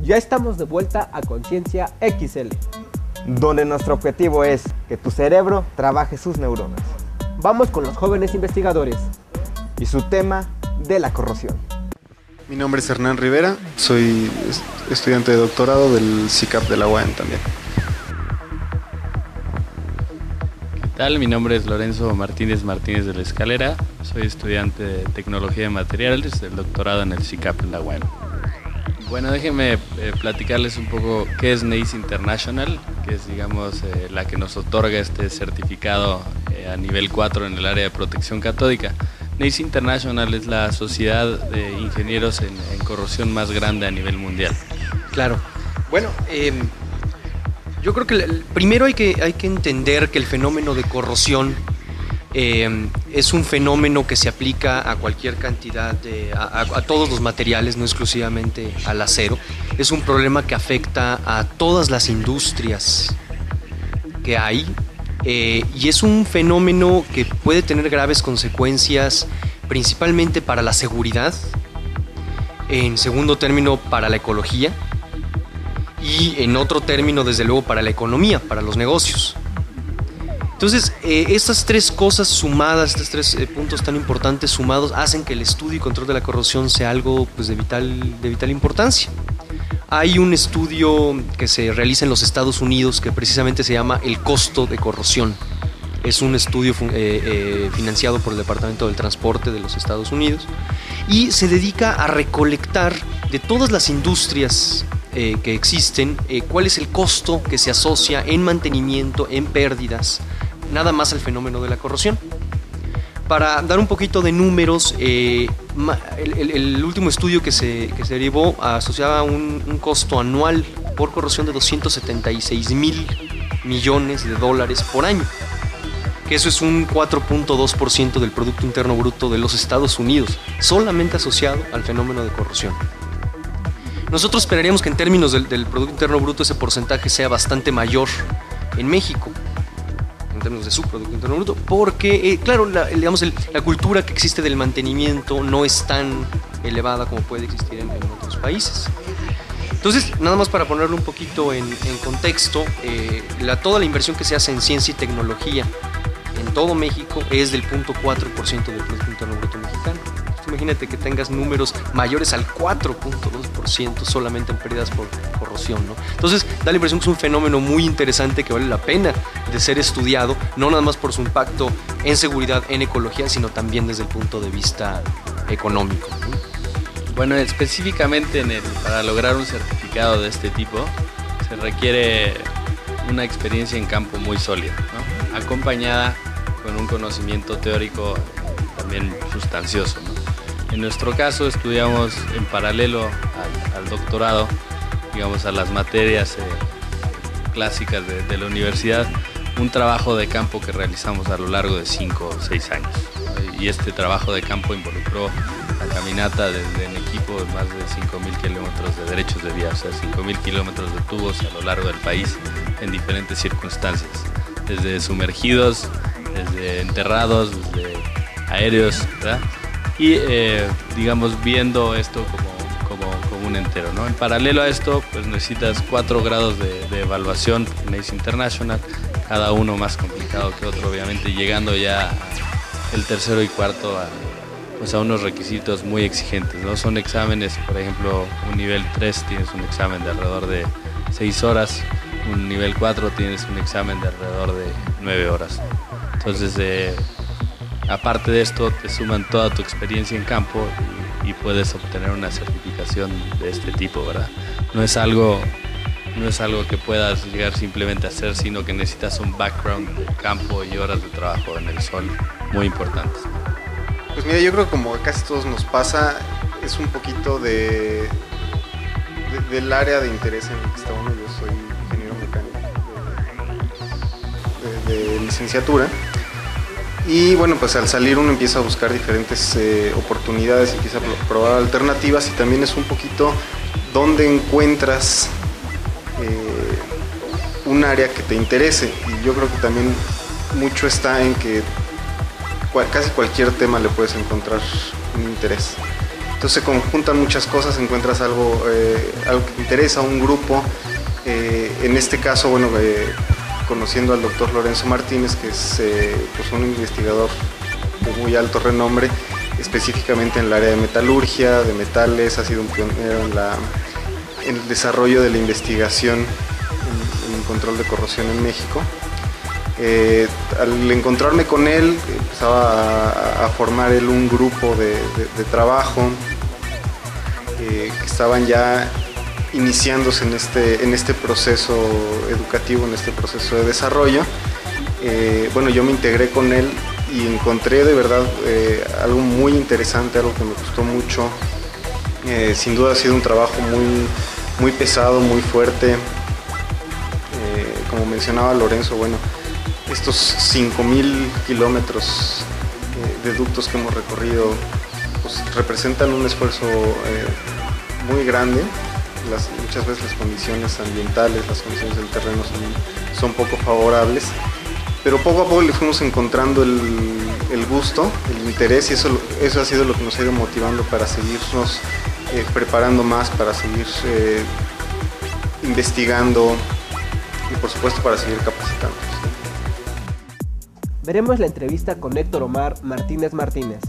Ya estamos de vuelta a Conciencia XL, donde nuestro objetivo es que tu cerebro trabaje sus neuronas. Vamos con los jóvenes investigadores y su tema de la corrosión. Mi nombre es Hernán Rivera, soy estudiante de doctorado del CICAP de la UAM también. ¿Qué tal? Mi nombre es Lorenzo Martínez de la Escalera, soy estudiante de Tecnología de Materiales del doctorado en el CICAP de la UAM. Bueno, déjenme platicarles un poco qué es NACE International, que es, digamos, la que nos otorga este certificado a nivel 4 en el área de protección catódica. NACE International es la sociedad de ingenieros en corrosión más grande a nivel mundial. Claro. Bueno, yo creo que primero hay que entender que el fenómeno de corrosión es un fenómeno que se aplica a cualquier cantidad, a todos los materiales, no exclusivamente al acero. Es un problema que afecta a todas las industrias que hay. Y es un fenómeno que puede tener graves consecuencias, principalmente para la seguridad, en segundo término para la ecología y en otro término, desde luego, para la economía, para los negocios. Entonces, estas tres cosas sumadas, estos tres puntos tan importantes sumados, hacen que el estudio y control de la corrosión sea algo, pues, de vital importancia. Hay un estudio que se realiza en los Estados Unidos que precisamente se llama el costo de corrosión. Es un estudio financiado por el Departamento del Transporte de los Estados Unidos y se dedica a recolectar de todas las industrias que existen cuál es el costo que se asocia en mantenimiento, en pérdidas, nada más al fenómeno de la corrosión. Para dar un poquito de números, el último estudio que se derivó asociaba un costo anual por corrosión de $276,000 millones por año, que eso es un 4.2% del Producto Interno Bruto de los Estados Unidos, solamente asociado al fenómeno de corrosión. Nosotros esperaríamos que en términos del Producto Interno Bruto ese porcentaje sea bastante mayor en México, en términos de su Producto Interno Bruto, porque, claro, la cultura que existe del mantenimiento no es tan elevada como puede existir en otros países. Entonces, nada más para ponerlo un poquito en contexto, toda la inversión que se hace en ciencia y tecnología en todo México es del 0.4% del Producto Interno Bruto mexicano. Imagínate que tengas números mayores al 4.2% solamente en pérdidas por corrosión, ¿no? Entonces da la impresión que es un fenómeno muy interesante que vale la pena de ser estudiado, no nada más por su impacto en seguridad, en ecología, sino también desde el punto de vista económico, ¿no? Bueno, específicamente para lograr un certificado de este tipo se requiere una experiencia en campo muy sólida, ¿no? Acompañada con un conocimiento teórico también sustancioso, ¿no? En nuestro caso estudiamos en paralelo al doctorado, digamos, a las materias clásicas de la universidad, un trabajo de campo que realizamos a lo largo de 5 o 6 años. Y este trabajo de campo involucró la caminata en equipo de más de 5.000 kilómetros de derechos de vía, o sea, 5.000 kilómetros de tubos a lo largo del país en diferentes circunstancias, desde sumergidos, desde enterrados, desde aéreos, ¿verdad? Y digamos, viendo esto como un entero, ¿no? En paralelo a esto, pues necesitas 4 grados de evaluación NACE International, cada uno más complicado que otro, obviamente, llegando ya el tercero y cuarto a unos requisitos muy exigentes, ¿no? Son exámenes, por ejemplo, un nivel 3 tienes un examen de alrededor de 6 horas, un nivel 4 tienes un examen de alrededor de 9 horas. Entonces, aparte de esto, te suman toda tu experiencia en campo y puedes obtener una certificación de este tipo, ¿verdad? No es algo que puedas llegar simplemente a hacer, sino que necesitas un background de campo y horas de trabajo en el sol muy importantes. Pues mira, yo creo que como a casi todos nos pasa, es un poquito del área de interés en el que está uno. Yo soy ingeniero mecánico de licenciatura. Y bueno, pues al salir uno empieza a buscar diferentes oportunidades, empieza a probar alternativas y también es un poquito dónde encuentras un área que te interese. Y yo creo que también mucho está en que casi cualquier tema le puedes encontrar un interés. Entonces se conjuntan muchas cosas, encuentras algo que interesa un grupo, en este caso, bueno, conociendo al doctor Lorenzo Martínez, que es pues un investigador de muy alto renombre, específicamente en el área de metalurgia, de metales, ha sido un pionero en el desarrollo de la investigación en control de corrosión en México. Al encontrarme con él, empezaba a formar él un grupo de trabajo que estaban ya iniciándose en este proceso educativo, en este proceso de desarrollo. Bueno, yo me integré con él y encontré de verdad algo muy interesante, algo que me gustó mucho. Sin duda ha sido un trabajo muy pesado, muy fuerte. Como mencionaba Lorenzo, bueno, estos 5,000 kilómetros de ductos que hemos recorrido pues, representan un esfuerzo muy grande. Muchas veces las condiciones ambientales, las condiciones del terreno son poco favorables, pero poco a poco le fuimos encontrando el gusto, el interés, y eso ha sido lo que nos ha ido motivando para seguirnos preparando más, para seguir investigando y por supuesto para seguir capacitándonos. Veremos la entrevista con Héctor Omar Martínez Martínez,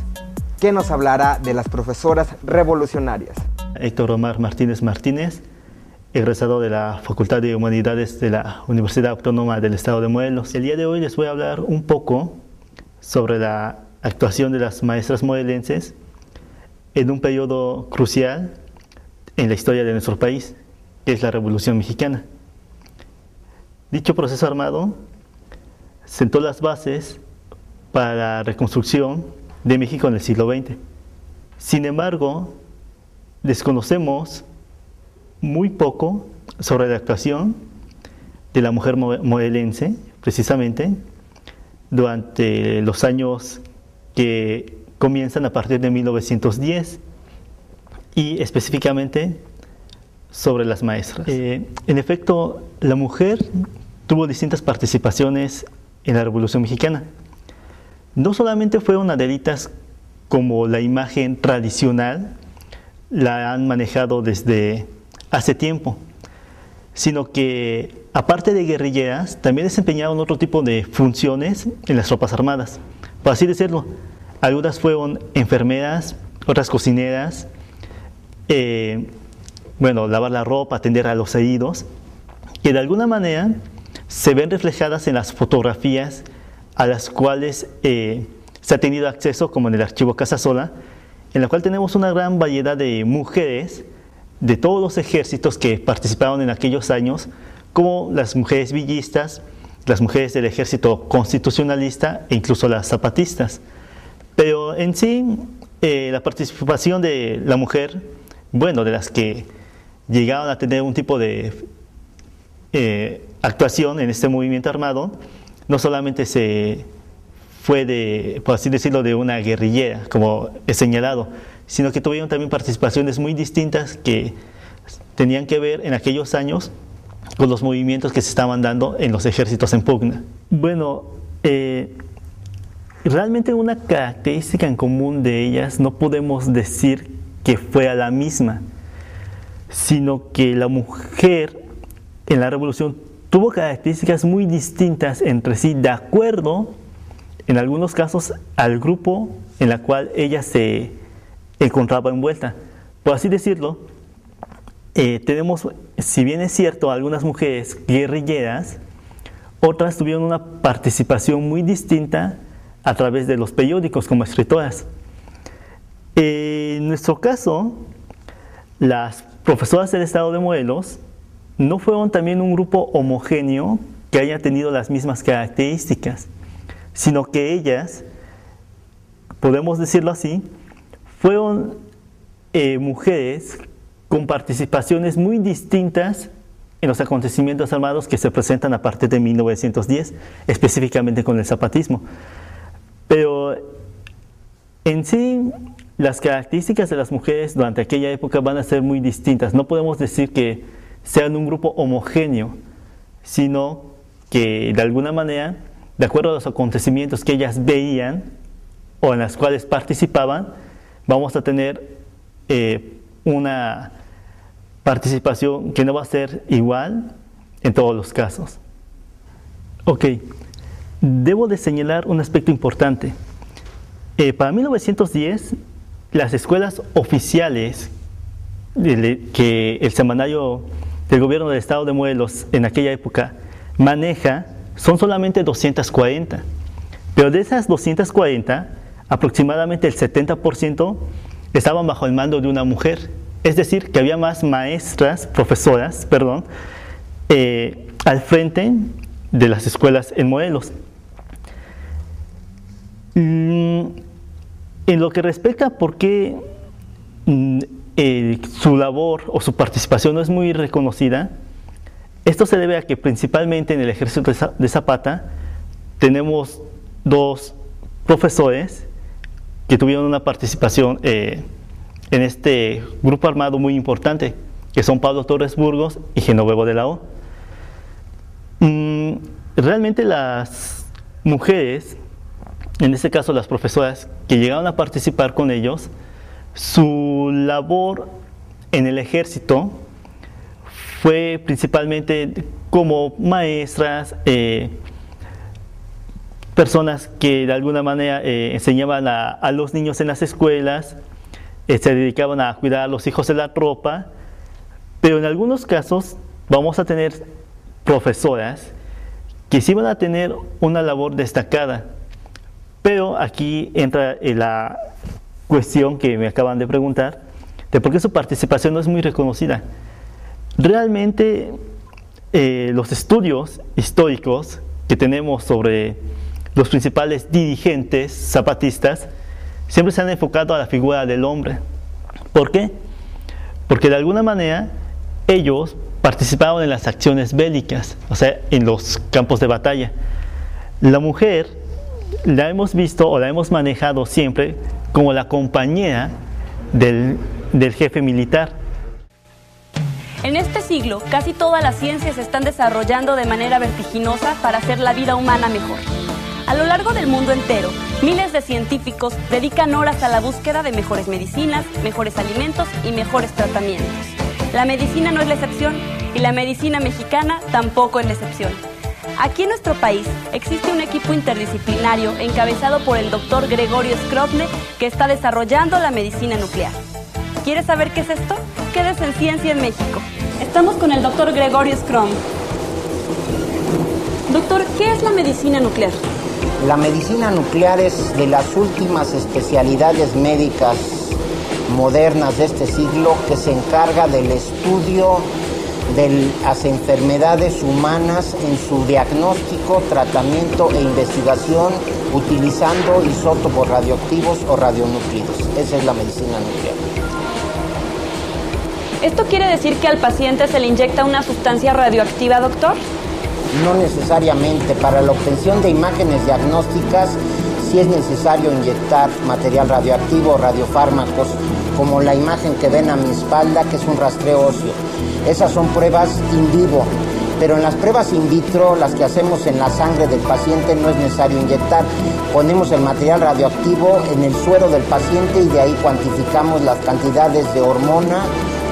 que nos hablará de las profesoras revolucionarias. Héctor Omar Martínez Martínez, egresado de la Facultad de Humanidades de la Universidad Autónoma del Estado de Morelos. El día de hoy les voy a hablar un poco sobre la actuación de las maestras morelenses en un periodo crucial en la historia de nuestro país, que es la Revolución Mexicana. Dicho proceso armado sentó las bases para la reconstrucción de México en el siglo XX. Sin embargo, desconocemos muy poco sobre la actuación de la mujer morelense, precisamente, durante los años que comienzan a partir de 1910 y específicamente sobre las maestras. En efecto, la mujer tuvo distintas participaciones en la Revolución Mexicana. No solamente fueron adheridas como la imagen tradicional la han manejado desde hace tiempo, sino que aparte de guerrilleras también desempeñaron otro tipo de funciones en las tropas armadas. Por así decirlo, algunas fueron enfermeras, otras cocineras, lavar la ropa, atender a los heridos, que de alguna manera se ven reflejadas en las fotografías a las cuales se ha tenido acceso, como en el archivo Casasola, en la cual tenemos una gran variedad de mujeres de todos los ejércitos que participaron en aquellos años, como las mujeres villistas, las mujeres del ejército constitucionalista e incluso las zapatistas. Pero en sí, la participación de la mujer, de las que llegaron a tener un tipo de actuación en este movimiento armado, no solamente se fue de, por así decirlo, de una guerrillera, como he señalado, sino que tuvieron también participaciones muy distintas que tenían que ver en aquellos años con los movimientos que se estaban dando en los ejércitos en pugna. Realmente una característica en común de ellas no podemos decir que fuera la misma, sino que la mujer en la Revolución tuvo características muy distintas entre sí, de acuerdo, en algunos casos, al grupo en el cual ella se encontraba envuelta. Por así decirlo, tenemos, si bien es cierto, algunas mujeres guerrilleras, otras tuvieron una participación muy distinta a través de los periódicos como escritoras. En nuestro caso, las profesoras del Estado de Morelos no fueron también un grupo homogéneo que haya tenido las mismas características, sino que ellas, podemos decirlo así, fueron mujeres con participaciones muy distintas en los acontecimientos armados que se presentan a partir de 1910, específicamente con el zapatismo. Pero en sí, las características de las mujeres durante aquella época van a ser muy distintas. No podemos decir que sean un grupo homogéneo, sino que de alguna manera, de acuerdo a los acontecimientos que ellas veían o en las cuales participaban, vamos a tener una participación que no va a ser igual en todos los casos. Ok, debo de señalar un aspecto importante. Para 1910, las escuelas oficiales que el semanario del gobierno del estado de Morelos en aquella época maneja son solamente 240, pero de esas 240, aproximadamente el 70% estaban bajo el mando de una mujer, es decir, que había más maestras, profesoras, al frente de las escuelas en Morelos. En lo que respecta a por qué su labor o su participación no es muy reconocida, esto se debe a que principalmente en el ejército de Zapata tenemos dos profesores que tuvieron una participación en este grupo armado muy importante, que son Pablo Torres Burgos y Genovevo de la O. Realmente las mujeres, en este caso las profesoras que llegaron a participar con ellos, su labor en el ejército fue principalmente como maestras, personas que de alguna manera enseñaban a los niños en las escuelas, se dedicaban a cuidar a los hijos de la tropa, pero en algunos casos vamos a tener profesoras que sí van a tener una labor destacada. Pero aquí entra la cuestión que me acaban de preguntar, de por qué su participación no es muy reconocida. Realmente los estudios históricos que tenemos sobre los principales dirigentes zapatistas siempre se han enfocado a la figura del hombre. ¿Por qué? Porque de alguna manera ellos participaban en las acciones bélicas, o sea, en los campos de batalla. La mujer la hemos visto o la hemos manejado siempre como la compañera del jefe militar. En este siglo, casi todas las ciencias se están desarrollando de manera vertiginosa para hacer la vida humana mejor. A lo largo del mundo entero, miles de científicos dedican horas a la búsqueda de mejores medicinas, mejores alimentos y mejores tratamientos. La medicina no es la excepción y la medicina mexicana tampoco es la excepción. Aquí en nuestro país existe un equipo interdisciplinario encabezado por el doctor Gregorio Skrobne que está desarrollando la medicina nuclear. ¿Quieres saber qué es esto? Quédese en Ciencia en México. Estamos con el doctor Gregorio Skrobne. Doctor, ¿qué es la medicina nuclear? La medicina nuclear es de las últimas especialidades médicas modernas de este siglo que se encarga del estudio de las enfermedades humanas en su diagnóstico, tratamiento e investigación utilizando isótopos radioactivos o radionúclidos. Esa es la medicina nuclear. ¿Esto quiere decir que al paciente se le inyecta una sustancia radioactiva, doctor? No necesariamente. Para la obtención de imágenes diagnósticas sí es necesario inyectar material radioactivo o radiofármacos, como la imagen que ven a mi espalda, que es un rastreo óseo. Esas son pruebas in vivo, pero en las pruebas in vitro, las que hacemos en la sangre del paciente, no es necesario inyectar. Ponemos el material radioactivo en el suero del paciente y de ahí cuantificamos las cantidades de hormona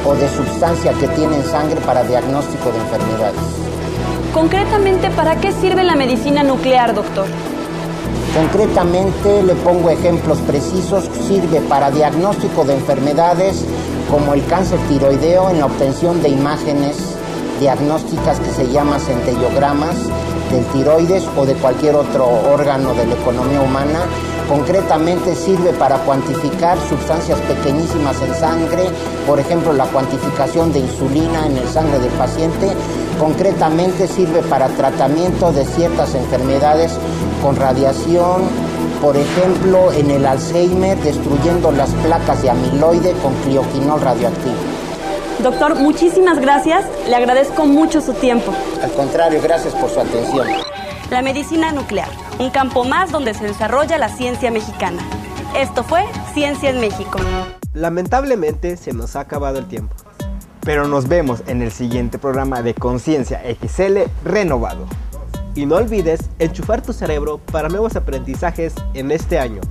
o de sustancia que tiene en sangre para diagnóstico de enfermedades. Concretamente, ¿para qué sirve la medicina nuclear, doctor? Concretamente, le pongo ejemplos precisos, sirve para diagnóstico de enfermedades como el cáncer tiroideo en la obtención de imágenes diagnósticas que se llaman centellogramas del tiroides o de cualquier otro órgano de la economía humana. Concretamente sirve para cuantificar sustancias pequeñísimas en sangre, por ejemplo la cuantificación de insulina en el sangre del paciente. Concretamente sirve para tratamiento de ciertas enfermedades con radiación, por ejemplo en el Alzheimer, destruyendo las placas de amiloide con clioquinol radioactivo. Doctor, muchísimas gracias, le agradezco mucho su tiempo. Al contrario, gracias por su atención. La medicina nuclear, un campo más donde se desarrolla la ciencia mexicana. Esto fue Ciencia en México. Lamentablemente se nos ha acabado el tiempo. Pero nos vemos en el siguiente programa de Conciencia XL renovado. Y no olvides enchufar tu cerebro para nuevos aprendizajes en este año.